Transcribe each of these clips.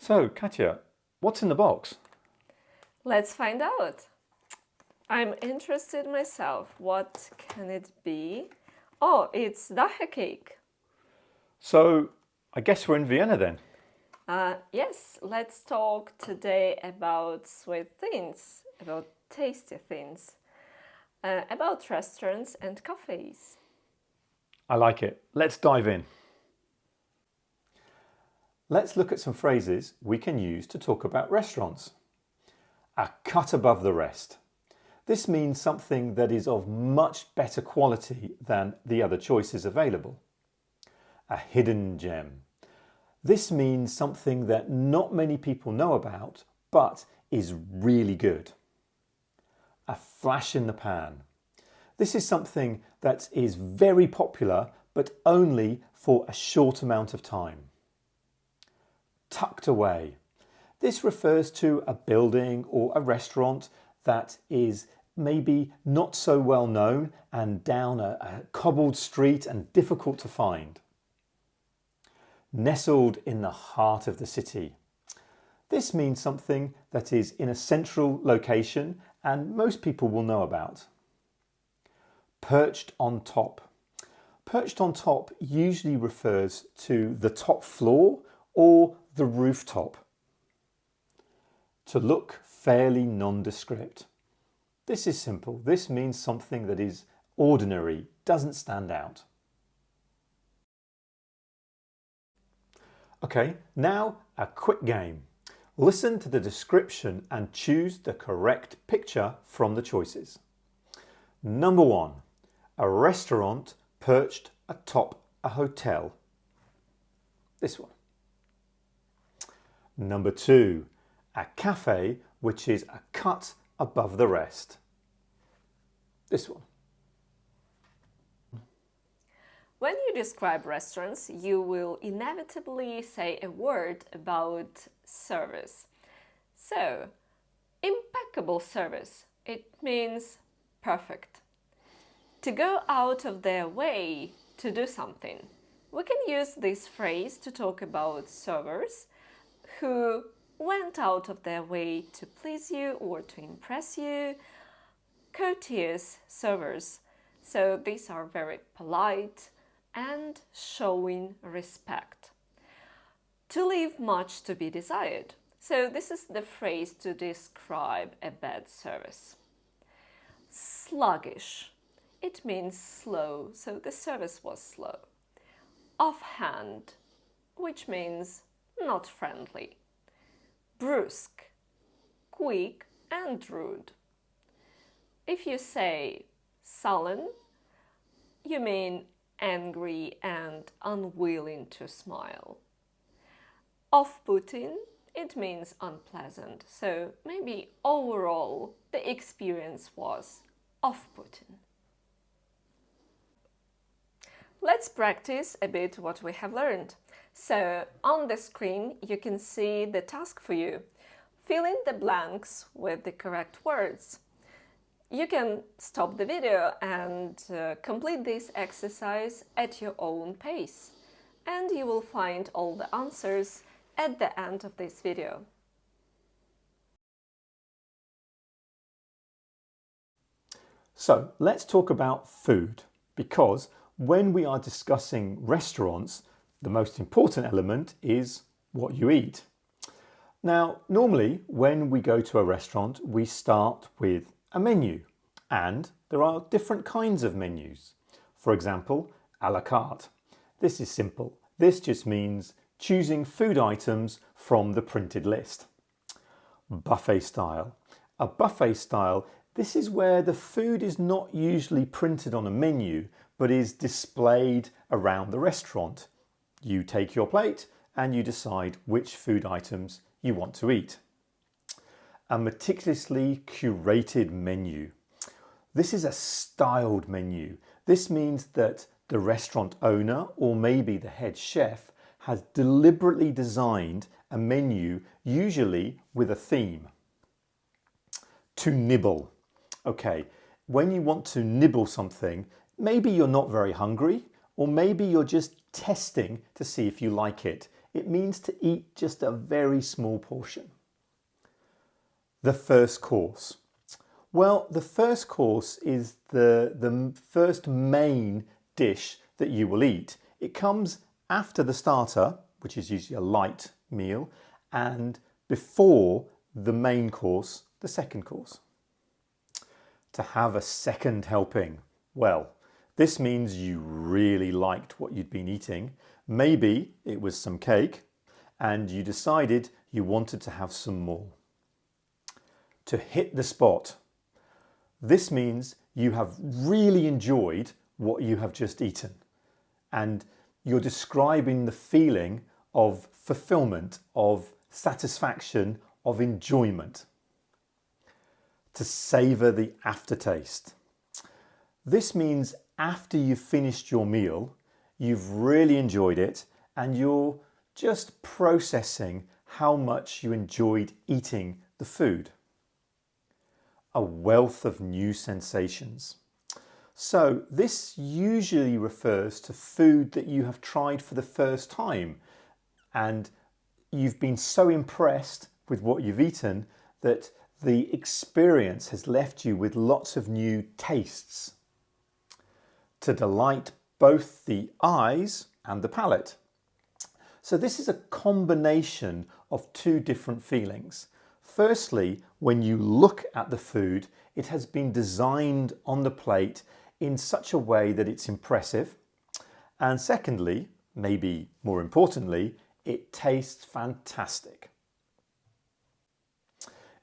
So, Katya, what's in the box? Let's find out. I'm interested myself. What can it be? Oh, it's daher cake. So, I guess we're in Vienna then. Yes, let's talk today about sweet things, about tasty things, about restaurants and cafes. I like it. Let's dive in. Let's look at some phrases we can use to talk about restaurants. A cut above the rest. This means something that is of much better quality than the other choices available. A hidden gem. This means something that not many people know about, but is really good. A flash in the pan. This is something that is very popular, but only for a short amount of time. Tucked away. This refers to a building or a restaurant that is maybe not so well known and down a cobbled street and difficult to find. Nestled in the heart of the city. This means something that is in a central location and most people will know about. Perched on top. Perched on top usually refers to the top floor or the rooftop. To look fairly nondescript. This is simple. This means something that is ordinary, doesn't stand out. Okay, now a quick game. Listen to the description and choose the correct picture from the choices. Number 1, a restaurant perched atop a hotel. This one. Number 2, a cafe which is a cut above the rest. This one. When you describe restaurants, you will inevitably say a word about service. So, impeccable service. It means perfect. To go out of their way to do something. We can use this phrase to talk about servers who went out of their way to please you or to impress you. Courteous servers. So these are very polite and showing respect. To leave much to be desired. So this is the phrase to describe a bad service. Sluggish. It means slow, so the service was slow. Offhand, which means not friendly. Brusque, quick and rude. If you say sullen, you mean angry and unwilling to smile. Off-putting, it means unpleasant, so maybe overall the experience was off-putting. Let's practice a bit what we have learned. So on the screen you can see the task for you. Fill in the blanks with the correct words. You can stop the video and complete this exercise at your own pace. And you will find all the answers at the end of this video. So let's talk about food, because when we are discussing restaurants, the most important element is what you eat. Now, normally when we go to a restaurant, we start with a menu, and there are different kinds of menus. For example, a la carte. This is simple. This just means choosing food items from the printed list. Buffet style. A buffet style, this is where the food is not usually printed on a menu, but is displayed around the restaurant. You take your plate and you decide which food items you want to eat. A meticulously curated menu. This is a styled menu. This means that the restaurant owner or maybe the head chef has deliberately designed a menu, usually with a theme. To nibble. Okay, when you want to nibble something, maybe you're not very hungry, or maybe you're just testing to see if you like it. It means to eat just a very small portion. The first course. Well, the first course is the first main dish that you will eat. It comes after the starter, which is usually a light meal, and before the main course, the second course. To have a second helping. Well, this means you really liked what you'd been eating. Maybe it was some cake and you decided you wanted to have some more. To hit the spot. This means you have really enjoyed what you have just eaten and you're describing the feeling of fulfillment, of satisfaction, of enjoyment. To savour the aftertaste. This means after you've finished your meal, you've really enjoyed it and you're just processing how much you enjoyed eating the food. A wealth of new sensations. So this usually refers to food that you have tried for the first time and you've been so impressed with what you've eaten that the experience has left you with lots of new tastes. To delight both the eyes and the palate. So this is a combination of two different feelings. Firstly, when you look at the food, it has been designed on the plate in such a way that it's impressive. And secondly, maybe more importantly, it tastes fantastic.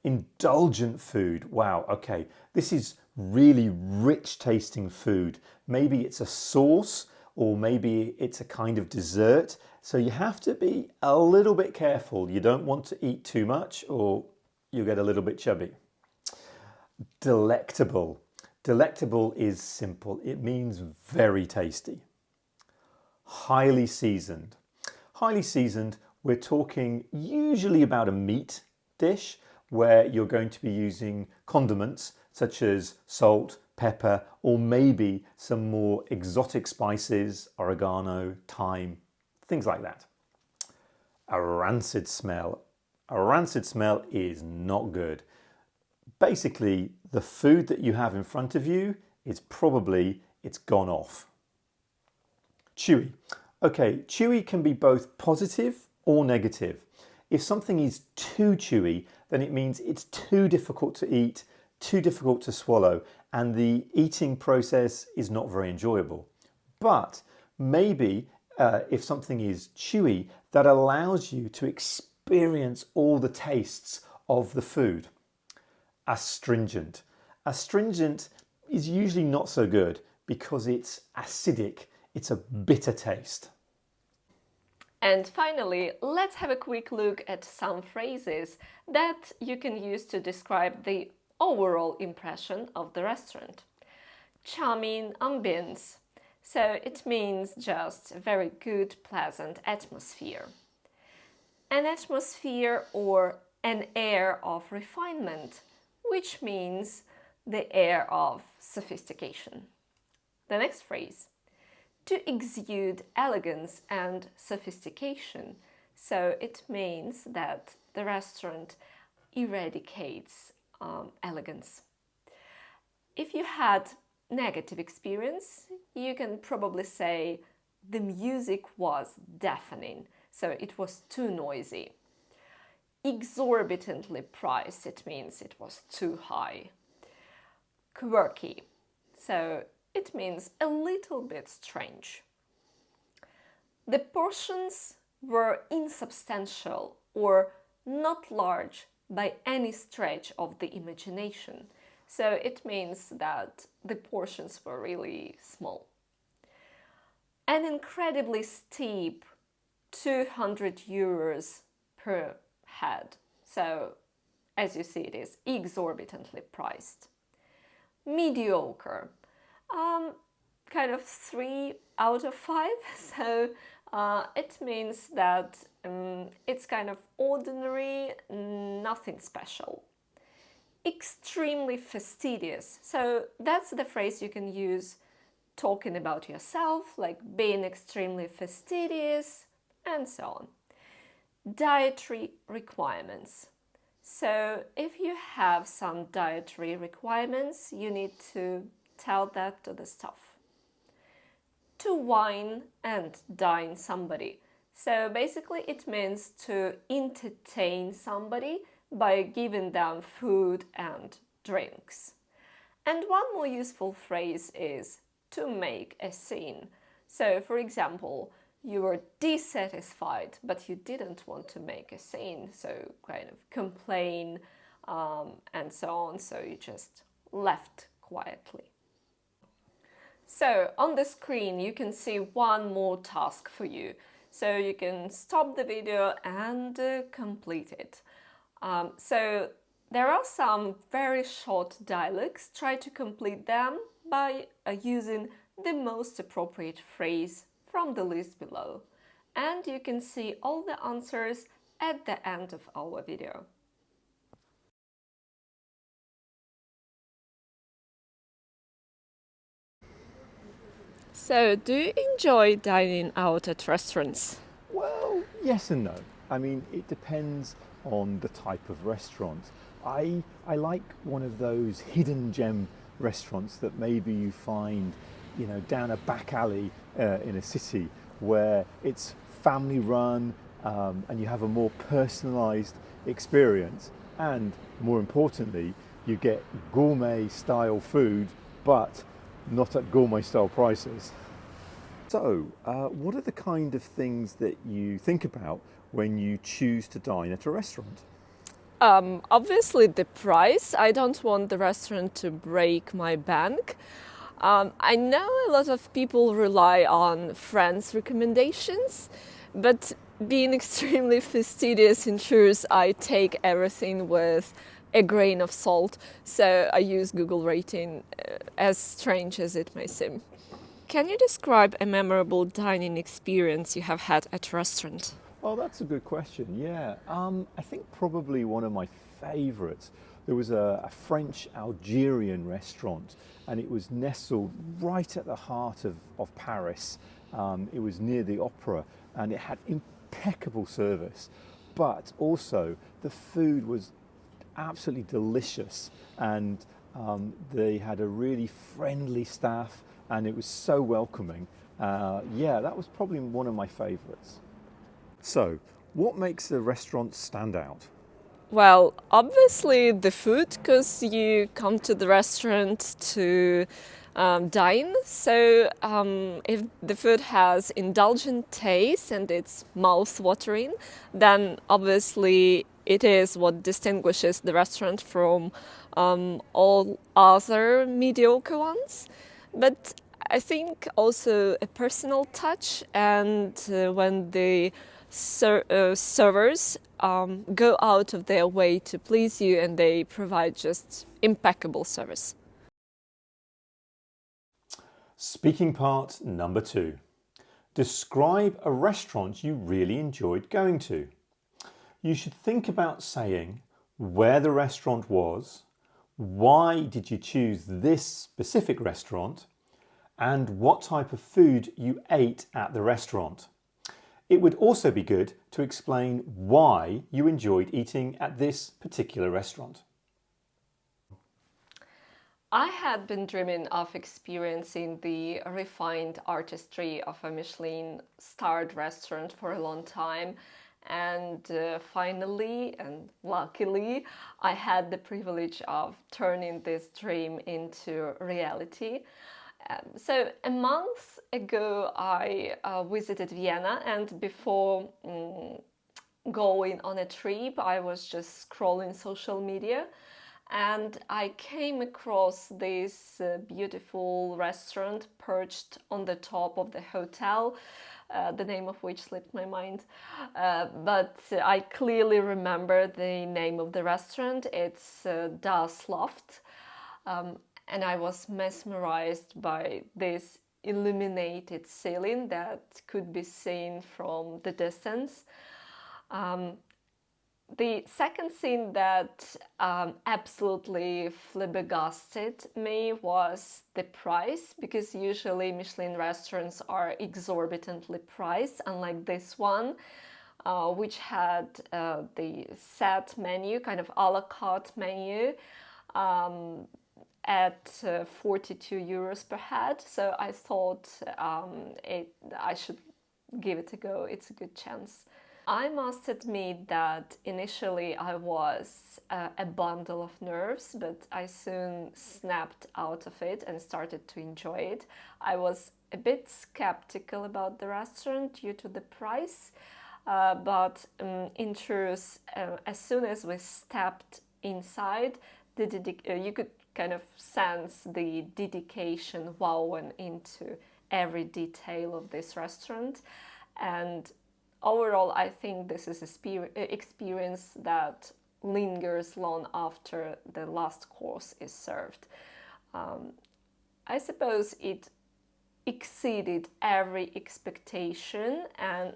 Indulgent food. Wow, okay. This is really rich tasting food. Maybe it's a sauce or maybe it's a kind of dessert. So you have to be a little bit careful. You don't want to eat too much or you get a little bit chubby. Delectable. Delectable is simple. It means very tasty. Highly seasoned. Highly seasoned, we're talking usually about a meat dish where you're going to be using condiments such as salt, pepper, or maybe some more exotic spices, oregano, thyme, things like that. A rancid smell. A rancid smell is not good. Basically, the food that you have in front of you is probably, it's gone off. Chewy. Okay, chewy can be both positive or negative. If something is too chewy, then it means it's too difficult to eat, too difficult to swallow, and the eating process is not very enjoyable. But maybe if something is chewy, that allows you to experience all the tastes of the food. Astringent. Astringent is usually not so good because it's acidic, it's a bitter taste. And finally, let's have a quick look at some phrases that you can use to describe the overall impression of the restaurant. Charming ambience. So it means just a very good, pleasant atmosphere. An atmosphere or an air of refinement, which means the air of sophistication. The next phrase. To exude elegance and sophistication. So it means that the restaurant eradicates elegance. If you had negative experience, you can probably say the music was deafening, so it was too noisy. Exorbitantly priced, it means it was too high. Quirky, so it means a little bit strange. The portions were insubstantial or not large by any stretch of the imagination. So it means that the portions were really small. An incredibly steep 200 euros per head. So as you see, it is exorbitantly priced. Mediocre. Kind of 3 out of 5. So it means that it's kind of ordinary, nothing special. Extremely fastidious. So that's the phrase you can use talking about yourself, like being extremely fastidious and so on. dietary requirements. So if you have some dietary requirements, you need to tell that to the staff. To wine and dine somebody. So basically it means to entertain somebody by giving them food and drinks. And one more useful phrase is to make a scene. So for example, you were dissatisfied, but you didn't want to make a scene, so kind of complain and so on, so you just left quietly. So on the screen you can see one more task for you. So you can stop the video and complete it. So there are some very short dialogues. Try to complete them by using the most appropriate phrase from the list below. And you can see all the answers at the end of our video. So, do you enjoy dining out at restaurants? Well, yes and no. I mean, it depends on the type of restaurant. I like one of those hidden gem restaurants that maybe you find, down a back alley in a city where it's family run and you have a more personalized experience. And more importantly, you get gourmet style food, but not at gourmet style prices. So, what are the kind of things that you think about when you choose to dine at a restaurant? Obviously the price. I don't want the restaurant to break my bank. I know a lot of people rely on friends' recommendations, but being extremely fastidious ensures I take everything with a grain of salt, so I use Google rating, as strange as it may seem. Can you describe a memorable dining experience you have had at a restaurant? Oh, that's a good question. Yeah, I think probably one of my favourites. There was a French Algerian restaurant, and it was nestled right at the heart of Paris. It was near the opera, and it had impeccable service, but also the food was absolutely delicious, and they had a really friendly staff, and it was so welcoming. Yeah, that was probably one of my favourites. So, what makes a restaurant stand out? Well, obviously the food, because you come to the restaurant to dine. So if the food has indulgent taste and it's mouth-watering, then obviously it is what distinguishes the restaurant from all other mediocre ones. But I think also a personal touch, and when the servers go out of their way to please you and they provide just impeccable service. Speaking part number 2. Describe a restaurant you really enjoyed going to. You should think about saying where the restaurant was, why did you choose this specific restaurant, and what type of food you ate at the restaurant. It would also be good to explain why you enjoyed eating at this particular restaurant. I had been dreaming of experiencing the refined artistry of a Michelin-starred restaurant for a long time, and finally and luckily I had the privilege of turning this dream into reality. So a month ago I visited Vienna, and before going on a trip I was just scrolling social media, and I came across this beautiful restaurant perched on the top of the hotel, the name of which slipped my mind, but I clearly remember the name of the restaurant. It's Das Loft, and I was mesmerized by this illuminated ceiling that could be seen from the distance. The second scene that absolutely flabbergasted me was the price, because usually Michelin restaurants are exorbitantly priced, unlike this one. which had the set menu, kind of a la carte menu, at 42 euros per head. So I thought I should give it a go. It's a good chance. I must admit that initially I was a bundle of nerves, but I soon snapped out of it and started to enjoy it. I was a bit skeptical about the restaurant due to the price, but in truth, as soon as we stepped inside, you could kind of sense the dedication woven into every detail of this restaurant. And overall, I think this is an experience that lingers long after the last course is served. I suppose it exceeded every expectation and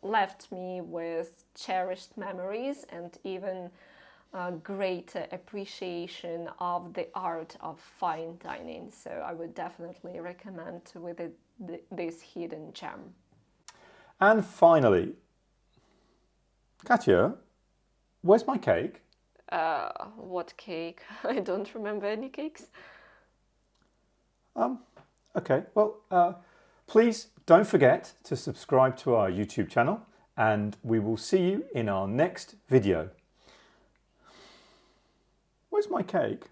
left me with cherished memories and even greater appreciation of the art of fine dining. So I would definitely recommend with this hidden gem. And finally, Katya, where's my cake? What cake? I don't remember any cakes. Okay, well, please don't forget to subscribe to our YouTube channel, and we will see you in our next video. Where's my cake?